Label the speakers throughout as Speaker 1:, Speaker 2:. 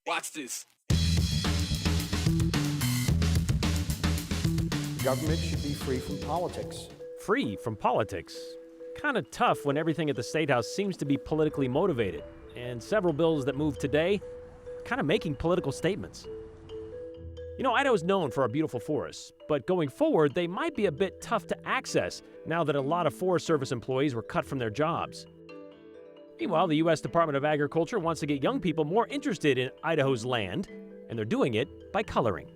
Speaker 1: Watch this.
Speaker 2: Government should be free from politics.
Speaker 3: Free from politics. Kind of tough when everything at the State House seems to be politically motivated, and several bills that move today kind of making political statements. You know, Idaho's known for our beautiful forests, but going forward, they might be a bit tough to access now that a lot of Forest Service employees were cut from their jobs. Meanwhile, the U.S. Department of Agriculture wants to get young people more interested in Idaho's land, and they're doing it by coloring.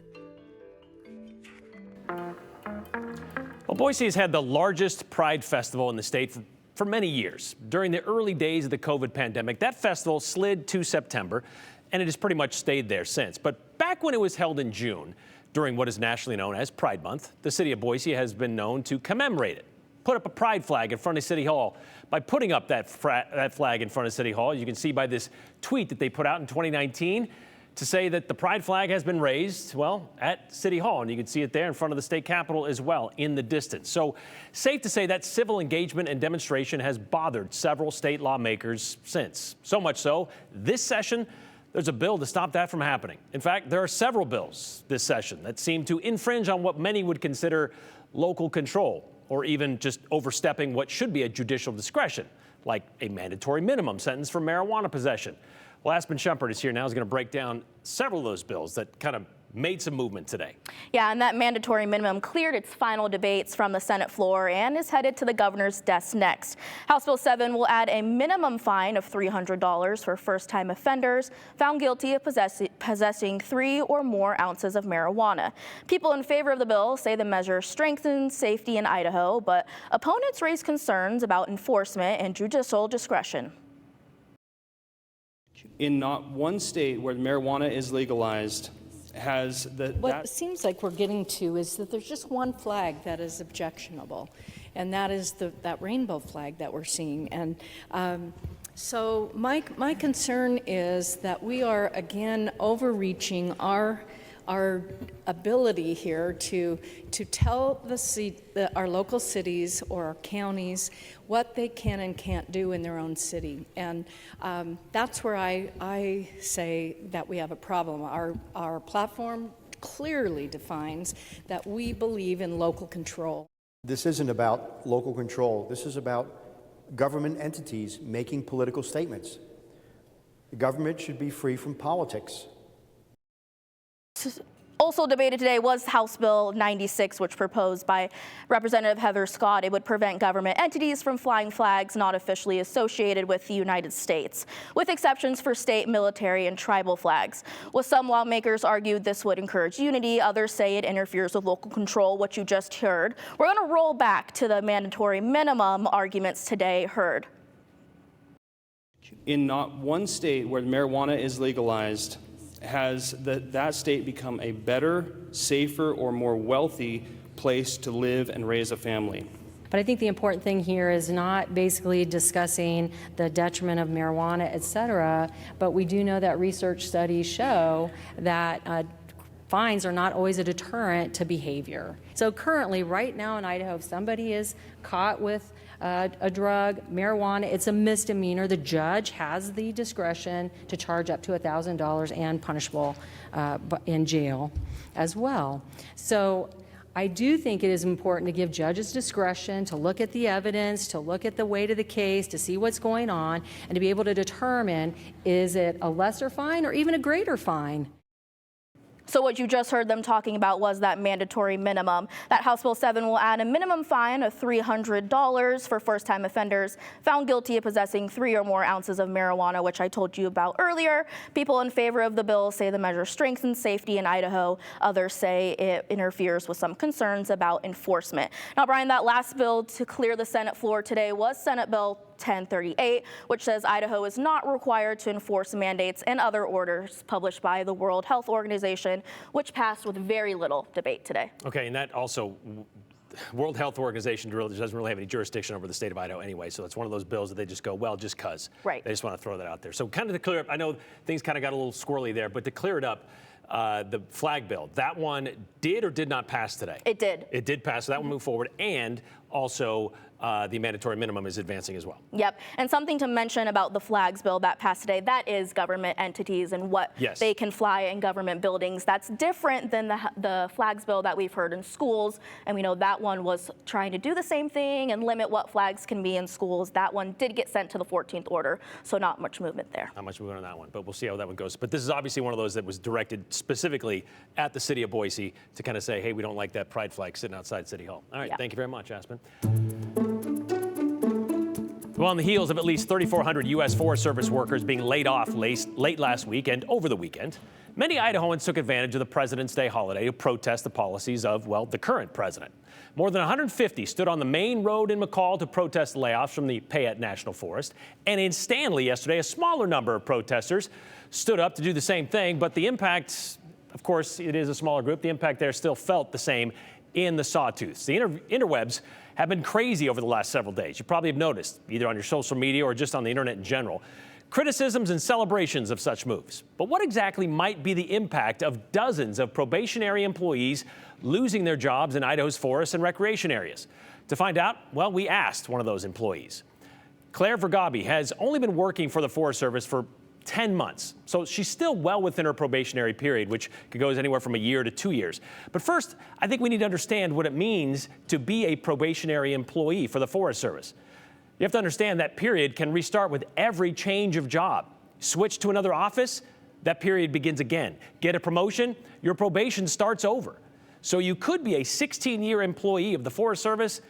Speaker 3: Well, Boise has had the largest Pride Festival in the state for many years. During the early days of the COVID pandemic, that festival slid to September, and it has pretty much stayed there since. But back when it was held in June, during what is nationally known as Pride Month, the city of Boise has been known to commemorate it. Put up a pride flag in front of City Hall. By putting up that flag in front of City Hall, you can see by this tweet that they put out in 2019 to say that the pride flag has been raised, well, at City Hall. And you can see it there in front of the state capitol as well in the distance. So safe to say that civil engagement and demonstration has bothered several state lawmakers since. So much so, this session, there's a bill to stop that from happening. In fact, there are several bills this session that seem to infringe on what many would consider local control, or even just overstepping what should be a judicial discretion, like a mandatory minimum sentence for marijuana possession. Well, Aspen Shumpert is here now. He's going to break down several of those bills that kind of made some movement today. Yeah, and that mandatory minimum cleared its final debates from the Senate floor and is headed to the governor's desk next. House Bill 7 will add a minimum fine of $300 for first-time offenders found guilty of possessing 3 or more ounces of marijuana. People in favor of the bill say the measure strengthens safety in Idaho, but opponents raise concerns about enforcement and judicial discretion.
Speaker 4: In not one state where marijuana is legalized has
Speaker 5: What it seems like we're getting to is that there's just one flag that is objectionable, and that is that rainbow flag that we're seeing. And so my concern is that we are again overreaching our ability here to tell our local cities or our counties what they can and can't do in their own city. And that's where I say that we have a problem. Our platform clearly defines that we believe in local control.
Speaker 2: This isn't about local control. This is about government entities making political statements. The government should be free from politics.
Speaker 6: Also debated today was House Bill 96, which proposed by Representative Heather Scott. It would prevent government entities from flying flags not officially associated with the United States, with exceptions for state, military, and tribal flags. Well, some lawmakers argued this would encourage unity. Others say it interferes with local control, what you just heard. We're going to roll back to the mandatory minimum arguments today heard.
Speaker 4: In not one state where marijuana is legalized has that state become a better, safer, or more wealthy place to live and raise a family.
Speaker 7: But I think the important thing here is not basically discussing the detriment of marijuana, et cetera, but we do know that research studies show that fines are not always a deterrent to behavior. So currently, right now in Idaho, if somebody is caught with a drug, marijuana, it's a misdemeanor. The judge has the discretion to charge up to $1,000 and punishable in jail as well. So I do think it is important to give judges discretion to look at the evidence, to look at the weight of the case, to see what's going on, and to be able to determine, is it a lesser fine or even a greater fine?
Speaker 6: So what you just heard them talking about was that mandatory minimum. That House Bill 7 will add a minimum fine of $300 for first-time offenders found guilty of possessing 3 or more ounces of marijuana, which I told you about earlier. People in favor of the bill say the measure strengthens safety in Idaho. Others say it interferes with some concerns about enforcement. Now, Brian, that last bill to clear the Senate floor today was Senate Bill 1038, which says Idaho is not required to enforce mandates and other orders published by the World Health Organization, which passed with very little debate today.
Speaker 3: Okay, and that also, World Health Organization doesn't really have any jurisdiction over the state of Idaho anyway, so it's one of those bills that they just go, well, just cause.
Speaker 6: Right.
Speaker 3: They just want to throw that out there. So kind of to clear up, I know things kind of got a little squirrely there, but to clear it up, the flag bill, that one did or did not pass today?
Speaker 6: It did.
Speaker 3: It did pass, so that one moved forward. And also, the mandatory minimum is advancing as well.
Speaker 6: Yep. And something to mention about the flags bill that passed today, that is government entities and what they can fly in government buildings. That's different than the flags bill that we've heard in schools. And we know that one was trying to do the same thing and limit what flags can be in schools. That one did get sent to the 14th order, so not much movement there.
Speaker 3: Not much movement on that one, but we'll see how that one goes. But this is obviously one of those that was directed specifically at the city of Boise to kind of say, hey, we don't like that pride flag sitting outside City Hall. All right, thank you very much, Aspen. Well, on the heels of at least 3,400 U.S. Forest Service workers being laid off late last week and over the weekend, many Idahoans took advantage of the President's Day holiday to protest the policies of, well, the current president. More than 150 stood on the main road in McCall to protest the layoffs from the Payette National Forest. And in Stanley yesterday, a smaller number of protesters stood up to do the same thing. But the impact, of course, it is a smaller group. The impact there still felt the same in the Sawtooths. The interwebs have been crazy over the last several days. You probably have noticed, either on your social media or just on the internet in general, criticisms and celebrations of such moves. But what exactly might be the impact of dozens of probationary employees losing their jobs in Idaho's forests and recreation areas? To find out, well, we asked one of those employees. Claire Vergabi has only been working for the Forest Service for 10 months. So she's still well within her probationary period, which goes anywhere from a year to 2 years. But first, I think we need to understand what it means to be a probationary employee for the Forest Service. You have to understand that period can restart with every change of job. Switch to another office, that period begins again. Get a promotion, your probation starts over. So you could be a 16-year employee of the Forest Service,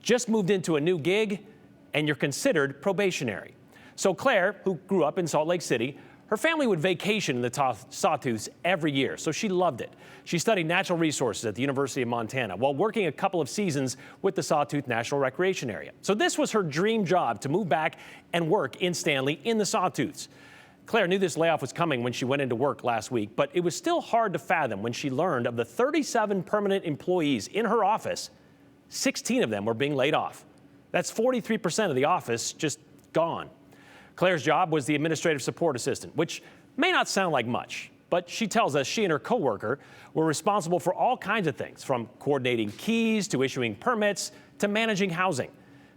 Speaker 3: just moved into a new gig, and you're considered probationary. So Claire, who grew up in Salt Lake City, her family would vacation in the Sawtooths every year, so she loved it. She studied natural resources at the University of Montana while working a couple of seasons with the Sawtooth National Recreation Area. So this was her dream job, to move back and work in Stanley in the Sawtooths. Claire knew this layoff was coming when she went into work last week, but it was still hard to fathom when she learned of the 37 permanent employees in her office. 16 of them were being laid off. That's 43% of the office just gone. Claire's job was the administrative support assistant, which may not sound like much, but she tells us she and her coworker were responsible for all kinds of things, from coordinating keys to issuing permits to managing housing.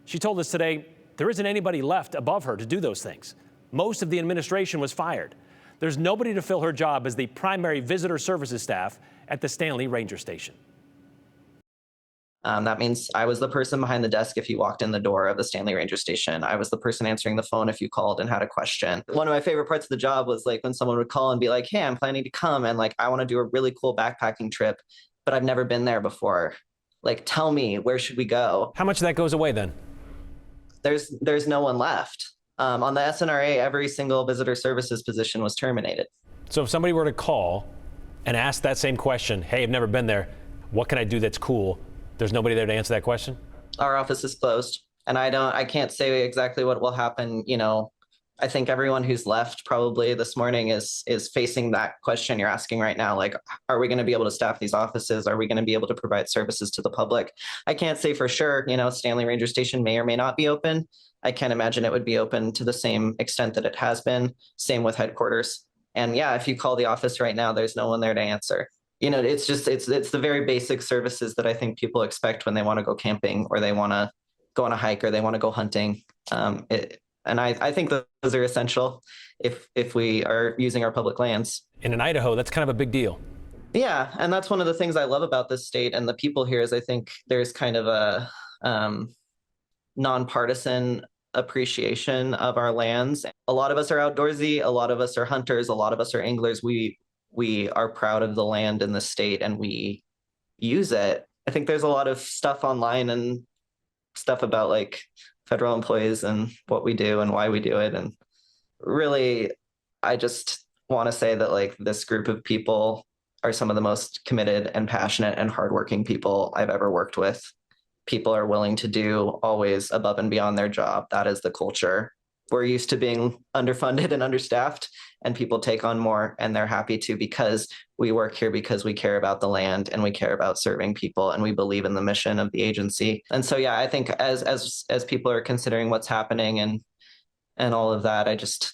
Speaker 3: She told us today there isn't anybody left above her to do those things. Most of the administration was fired. There's nobody to fill her job as the primary visitor services staff at the Stanley Ranger Station.
Speaker 1: That means I was the person behind the desk if you walked in the door of the Stanley Ranger Station. I was the person answering the phone if you called and had a question. One of my favorite parts of the job was like when someone would call and be like, hey, I'm planning to come and like I want to do a really cool backpacking trip, but I've never been there before. Like, tell me, where should we go?
Speaker 3: How much of that goes away then?
Speaker 1: There's no one left. On the SNRA, every single visitor services position was terminated.
Speaker 3: So if somebody were to call and ask that same question, hey, I've never been there, what can I do that's cool? There's nobody there to answer that question?
Speaker 1: Our office is closed, and I can't say exactly what will happen. You know, I think everyone who's left probably this morning is facing that question you're asking right now. Like, are we going to be able to staff these offices? Are we going to be able to provide services to the public? I can't say for sure. You know, Stanley Ranger Station may or may not be open. I can't imagine it would be open to the same extent that it has been. Same with headquarters. And yeah, if you call the office right now, there's no one there to answer. You know, it's just, it's the very basic services that I think people expect when they want to go camping or they want to go on a hike or they want to go hunting. And I think those are essential if we are using our public lands.
Speaker 3: And in Idaho, that's kind of a big deal.
Speaker 1: Yeah, and that's one of the things I love about this state and the people here is I think there's kind of a nonpartisan appreciation of our lands. A lot of us are outdoorsy, a lot of us are hunters, a lot of us are anglers. We are proud of the land in the state and we use it. I think there's a lot of stuff online and stuff about like federal employees and what we do and why we do it. And really, I just want to say that like this group of people are some of the most committed and passionate and hardworking people I've ever worked with. People are willing to do always above and beyond their job. That is the culture. We're used to being underfunded and understaffed, and people take on more, and they're happy to because we work here because we care about the land and we care about serving people and we believe in the mission of the agency. And so, yeah, I think as people are considering what's happening and all of that, I just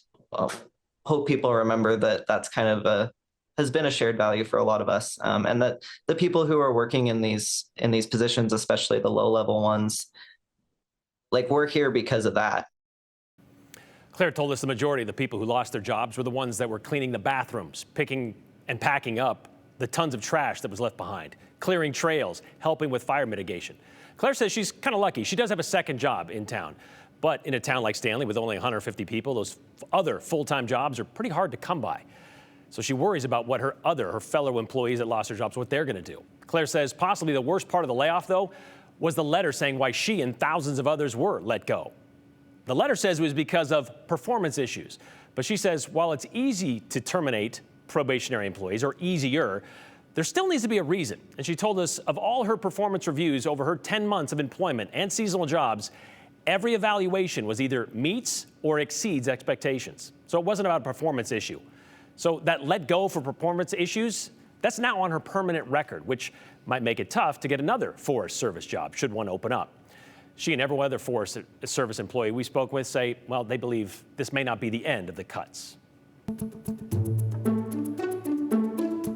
Speaker 1: hope people remember that that's kind of has been a shared value for a lot of us, and that the people who are working in these positions, especially the low level ones, Like, we're here because of that.
Speaker 3: Claire told us the majority of the people who lost their jobs were the ones that were cleaning the bathrooms, picking and packing up the tons of trash that was left behind, clearing trails, helping with fire mitigation. Claire says she's kind of lucky. She does have a second job in town. But in a town like Stanley with only 150 people, those other full-time jobs are pretty hard to come by. So she worries about what her fellow employees that lost their jobs, what they're going to do. Claire says possibly the worst part of the layoff, though, was the letter saying why she and thousands of others were let go. The letter says it was because of performance issues. But she says while it's easy to terminate probationary employees, or easier, there still needs to be a reason. And she told us of all her performance reviews over her 10 months of employment and seasonal jobs, every evaluation was either meets or exceeds expectations. So it wasn't about a performance issue. So that let go for performance issues, that's now on her permanent record, which might make it tough to get another Forest Service job should one open up. She and every other Forest Service employee we spoke with say, well, they believe this may not be the end of the cuts.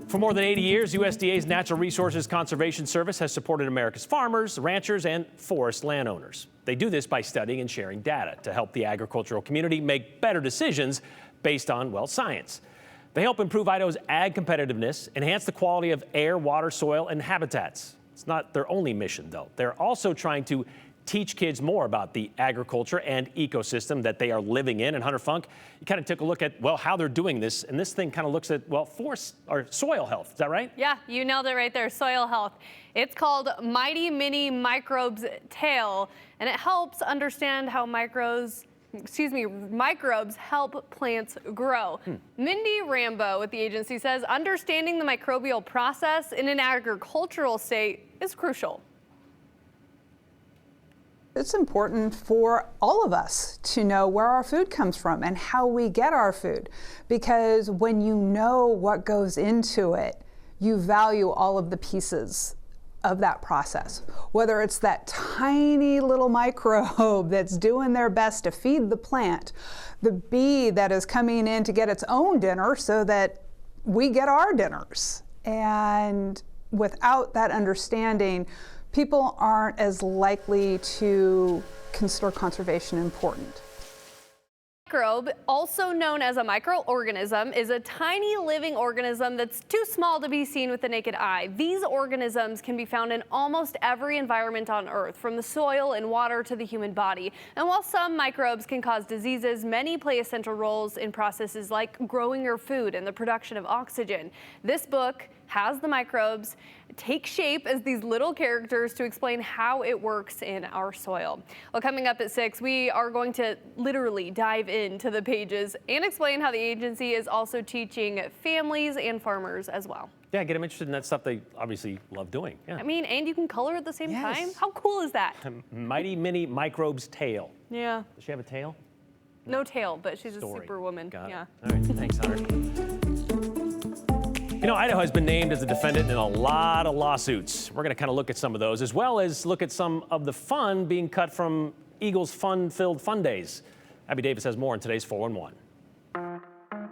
Speaker 3: For more than 80 years, USDA's Natural Resources Conservation Service has supported America's farmers, ranchers, and forest landowners. They do this by studying and sharing data to help the agricultural community make better decisions based on, well, science. They help improve Idaho's ag competitiveness, enhance the quality of air, water, soil, and habitats. It's not their only mission, though. They're also trying to teach kids more about the agriculture and ecosystem that they are living in. And Hunter Funk, you kind of took a look at, well, how they're doing this. And this thing kind of looks at, well, forest or soil health. Is that right?
Speaker 8: Yeah, you nailed it right there, soil health. It's called Mighty Mini Microbes Tail, and it helps understand how microbes help plants grow. Mindy Rambo with the agency says understanding the microbial process in an agricultural state is crucial.
Speaker 9: It's important for all of us to know where our food comes from and how we get our food, because when you know what goes into it, you value all of the pieces of that process. Whether it's that tiny little microbe that's doing their best to feed the plant, the bee that is coming in to get its own dinner so that we get our dinners. And without that understanding, people aren't as likely to consider conservation important.
Speaker 8: Microbe, also known as a microorganism, is a tiny living organism that's too small to be seen with the naked eye. These organisms can be found in almost every environment on Earth, from the soil and water to the human body. And while some microbes can cause diseases, many play essential roles in processes like growing your food and the production of oxygen. This book has the microbes take shape as these little characters to explain how it works in our soil. Well, coming up at 6, we are going to literally dive into the pages and explain how the agency is also teaching families and farmers as well.
Speaker 3: Yeah, get them interested in that stuff they obviously love doing. Yeah.
Speaker 8: I mean, and you can color at the same time. How cool is that?
Speaker 3: Mighty Mini Microbes Tail.
Speaker 8: Yeah.
Speaker 3: Does she have a tail?
Speaker 8: No tail, but she's
Speaker 3: Story.
Speaker 8: a superwoman.
Speaker 3: Got it.
Speaker 8: Yeah.
Speaker 3: All right, thanks, Hunter. You know, Idaho has been named as a defendant in a lot of lawsuits. We're going to kind of look at some of those, as well as look at some of the fun being cut from Eagles' fun-filled fun days. Abby Davis has more in today's 411.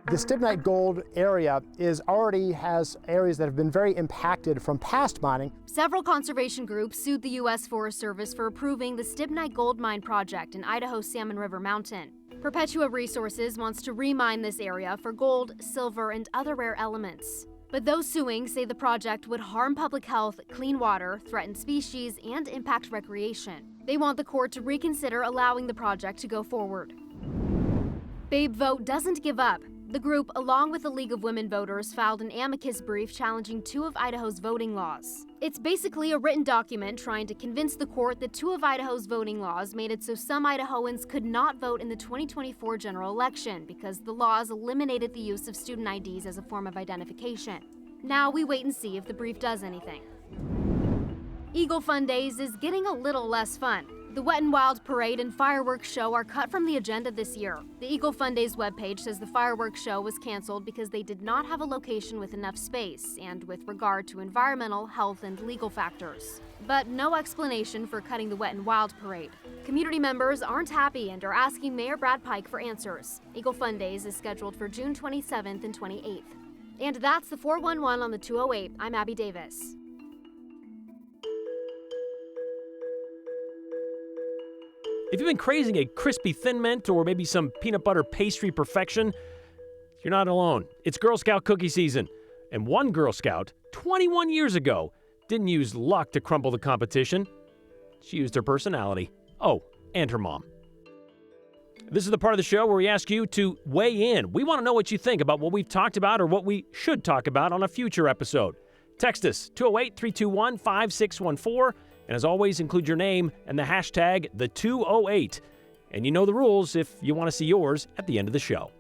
Speaker 10: The Stibnite Gold area already has areas that have been very impacted from past mining.
Speaker 11: Several conservation groups sued the U.S. Forest Service for approving the Stibnite Gold Mine project in Idaho's Salmon River Mountain. Perpetua Resources wants to remine this area for gold, silver, and other rare elements. But those suing say the project would harm public health, clean water, threaten species, and impact recreation. They want the court to reconsider allowing the project to go forward. Babe Vote doesn't give up. The group, along with the League of Women Voters, filed an amicus brief challenging 2 of Idaho's voting laws. It's basically a written document trying to convince the court that 2 of Idaho's voting laws made it so some Idahoans could not vote in the 2024 general election because the laws eliminated the use of student IDs as a form of identification. Now we wait and see if the brief does anything. Eagle Fun Days is getting a little less fun. The Wet n Wild Parade and Fireworks Show are cut from the agenda this year. The Eagle Fun Days webpage says the fireworks show was canceled because they did not have a location with enough space and with regard to environmental, health, and legal factors. But no explanation for cutting the Wet n Wild Parade. Community members aren't happy and are asking Mayor Brad Pike for answers. Eagle Fun Days is scheduled for June 27th and 28th. And that's the 411 on the 208. I'm Abby Davis.
Speaker 3: If you've been craving a crispy Thin Mint or maybe some peanut butter pastry perfection, you're not alone. It's Girl Scout cookie season. And one Girl Scout, 21 years ago, didn't use luck to crumble the competition. She used her personality. Oh, and her mom. This is the part of the show where we ask you to weigh in. We want to know what you think about what we've talked about or what we should talk about on a future episode. Text us, 208-321-5614. And as always, include your name and the hashtag #the208. And you know the rules if you want to see yours at the end of the show.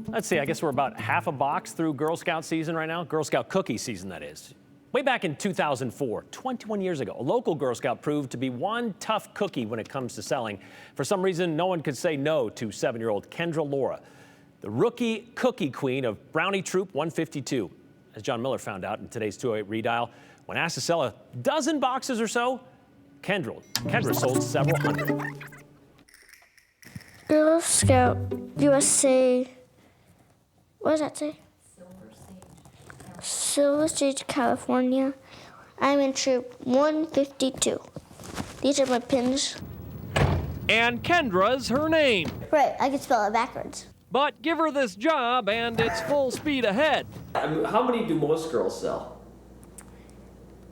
Speaker 3: Let's see, I guess we're about half a box through Girl Scout season right now. Girl Scout cookie season, that is. Way back in 2004, 21 years ago, a local Girl Scout proved to be one tough cookie when it comes to selling. For some reason, no one could say no to 7-year-old Kendra Laura, the rookie cookie queen of Brownie Troop 152. As John Miller found out in today's 208 Redial, when asked to sell a dozen boxes or so, Kendra sold several hundred.
Speaker 12: Girl Scout USA, what does that say? Silver Sage, California. I'm in troop 152. These are my pins.
Speaker 13: And Kendra's her name.
Speaker 12: Right, I can spell it backwards.
Speaker 13: But give her this job and it's full speed ahead.
Speaker 1: How many do most girls sell?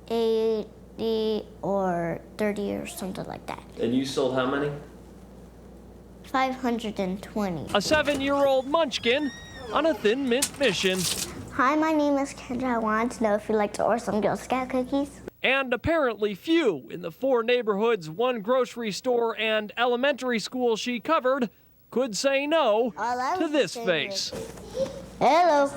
Speaker 12: 80 or 30 or something like that.
Speaker 1: And you sold how many?
Speaker 12: 520.
Speaker 13: A 7-year-old munchkin on a Thin Mint mission.
Speaker 12: Hi, my name is Kendra. I wanted to know if you'd like to order some Girl Scout cookies.
Speaker 13: And apparently few in the 4 neighborhoods, 1 grocery store, and elementary school she covered could say no to this face.
Speaker 12: Hello.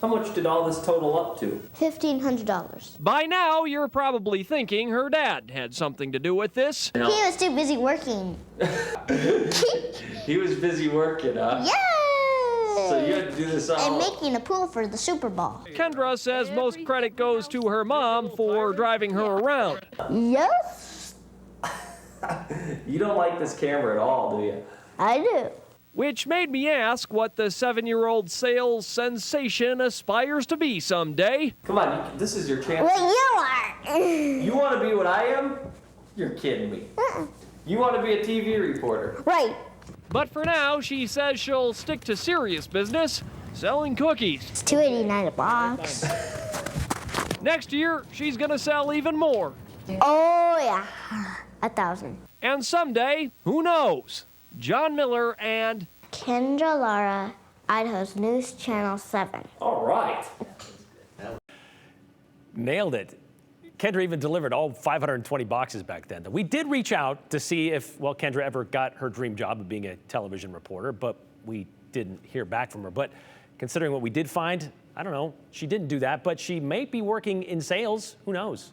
Speaker 1: How much did all this total up to?
Speaker 12: $1,500.
Speaker 13: By now, you're probably thinking her dad had something to do with this.
Speaker 12: He was too busy working.
Speaker 1: He was busy working, huh?
Speaker 12: Yay!
Speaker 1: So you had to do this all.
Speaker 12: And making a pool for the Super Bowl.
Speaker 13: Kendra says most credit goes to her mom for driving her around.
Speaker 12: Yes.
Speaker 1: You don't like this camera at all, do you?
Speaker 12: I do.
Speaker 13: Which made me ask what the 7-year-old sales sensation aspires to be someday.
Speaker 1: Come on, this is your chance.
Speaker 12: Well, you are.
Speaker 1: You want to be what I am? You're kidding me. You want to be a TV reporter.
Speaker 12: Right.
Speaker 13: But for now, she says she'll stick to serious business, selling cookies.
Speaker 12: It's $2.89 a box.
Speaker 13: Next year, she's gonna sell even more.
Speaker 12: Oh, yeah. 1,000.
Speaker 13: And someday, who knows? John Miller and
Speaker 12: Kendra Lara, Idaho's News Channel 7.
Speaker 1: All right.
Speaker 3: Nailed it. Kendra even delivered all 520 boxes back then. We did reach out to see if, well, Kendra ever got her dream job of being a television reporter, but we didn't hear back from her. But considering what we did find, I don't know, she didn't do that, but she may be working in sales. Who knows?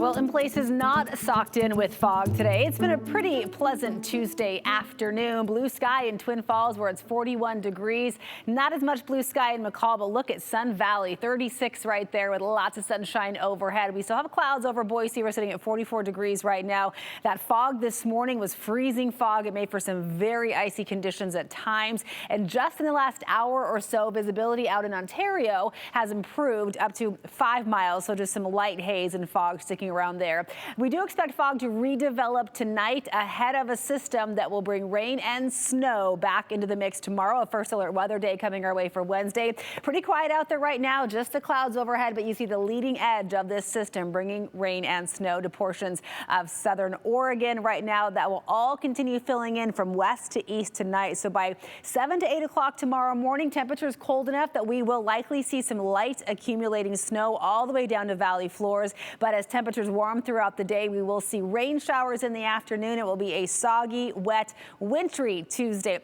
Speaker 14: Well, in places not socked in with fog today, it's been a pretty pleasant Tuesday afternoon. Blue sky in Twin Falls where it's 41 degrees. Not as much blue sky in McCall, but look at Sun Valley, 36 right there with lots of sunshine overhead. We still have clouds over Boise. We're sitting at 44 degrees right now. That fog this morning was freezing fog. It made for some very icy conditions at times. And just in the last hour or so, visibility out in Ontario has improved up to 5 miles. So just some light haze and fog sticking around there. We do expect fog to redevelop tonight ahead of a system that will bring rain and snow back into the mix tomorrow. A first alert weather day coming our way for Wednesday. Pretty quiet out there right now, just the clouds overhead, but you see the leading edge of this system bringing rain and snow to portions of southern Oregon right now. That will all continue filling in from west to east tonight. So by 7 to 8 o'clock tomorrow morning, temperatures cold enough that we will likely see some light accumulating snow all the way down to valley floors. But as temperatures warm throughout the day, we will see rain showers in the afternoon. It will be a soggy, wet, wintry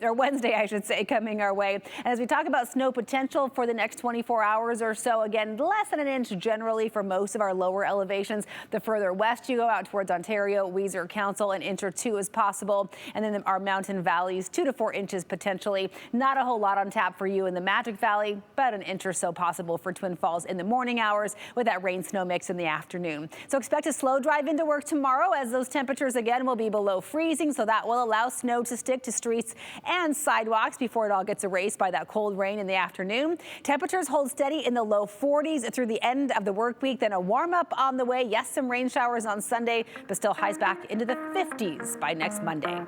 Speaker 14: Wednesday, I should say, coming our way. And as we talk about snow potential for the next 24 hours or so, again, less than an inch generally for most of our lower elevations. The further west you go out towards Ontario, Weiser Council, an inch or two is possible. And then our mountain valleys, 2 to 4 inches potentially. Not a whole lot on tap for you in the Magic Valley, but an inch or so possible for Twin Falls in the morning hours with that rain snow mix in the afternoon. So expect a slow drive into work tomorrow as those temperatures again will be below freezing. So that will allow snow to stick to streets and sidewalks before it all gets erased by that cold rain in the afternoon. Temperatures hold steady in the low 40s through the end of the work week. Then a warm up on the way. Yes, some rain showers on Sunday, but still highs back into the 50s by next Monday.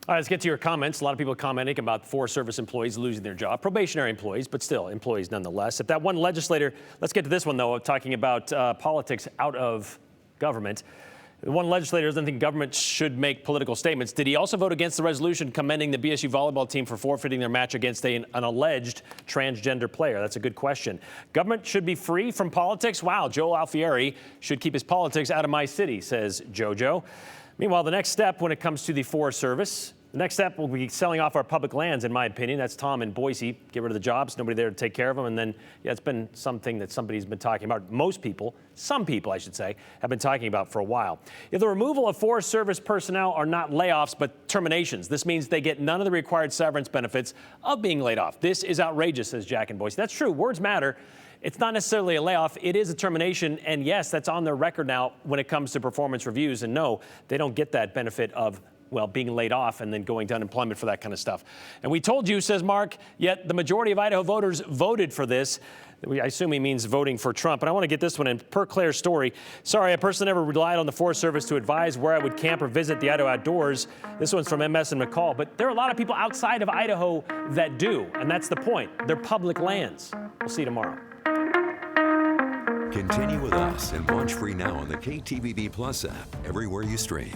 Speaker 3: All right, let's get to your comments. A lot of people commenting about Forest Service employees losing their job, probationary employees, but still employees nonetheless. If that one legislator, let's get to this one though, talking about politics out of government. The one legislator doesn't think government should make political statements. Did he also vote against the resolution commending the BSU volleyball team for forfeiting their match against an alleged transgender player? That's a good question. Government should be free from politics? Wow, Joe Alfieri should keep his politics out of my city, says JoJo. Meanwhile, the next step when it comes to the Forest Service, the next step will be selling off our public lands, in my opinion. That's Tom in Boise. Get rid of the jobs, nobody there to take care of them. And then, yeah, it's been something that somebody's been talking about. Most people, some people, I should say, have been talking about for a while. If the removal of Forest Service personnel are not layoffs, but terminations, this means they get none of the required severance benefits of being laid off. This is outrageous, says Jack in Boise. That's true. Words matter. It's not necessarily a layoff. It is a termination. And yes, that's on their record now when it comes to performance reviews. And no, they don't get that benefit of, well, being laid off and then going to unemployment for that kind of stuff. And we told you, says Mark, yet the majority of Idaho voters voted for this. I assume he means voting for Trump. And I want to get this one in. Per Claire's story, sorry, I personally never relied on the Forest Service to advise where I would camp or visit the Idaho outdoors. This one's from MS and McCall. But there are a lot of people outside of Idaho that do. And that's the point. They're public lands. We'll see you tomorrow.
Speaker 15: Continue with us and watch free now on the KTVB Plus app everywhere you stream.